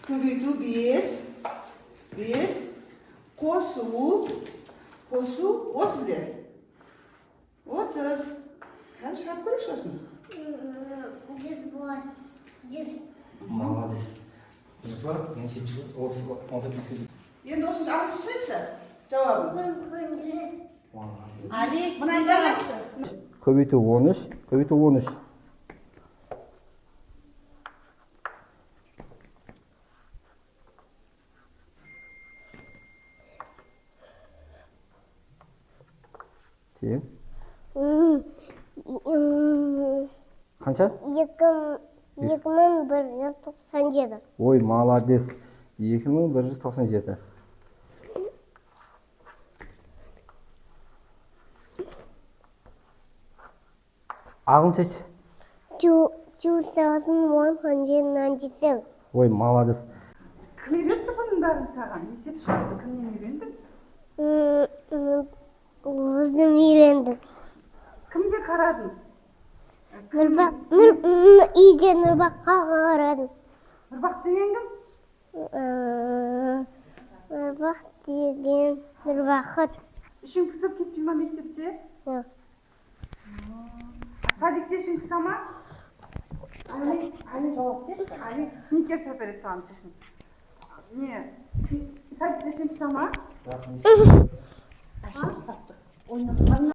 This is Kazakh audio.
Көбейту 5. 5. Қосу 30 де. 30. Қаны шығарып көрейікші осыны. 100 бар. 100. Молодец. 100 бар, мен 70, 30 бар, 30. Енді осыншы ағылшынша жауабын. Али, Мына айтшы. Көбейту 13, көбейту 13. Тең. Қанша? 2197. Ой, молодец. 2197. Ағыншач. 2197. Ой, молодец. Кім үйретті бұның бәрін саған? Есеп шығарды, кімнен үйрендің? Өзім үйрендім. Кімге қарадың? Үйде Нұрбаққа қарадым. Нұрбақ деген кім? Нұрбақ деген Нұрбақыт. Ішің пысып кетпей ма мектепте? Жоқ. Садикте ішің пыса ма? Али жауап берші. Али сникерс әпереді саған сосын. Не? Садикте ішің пыса ма?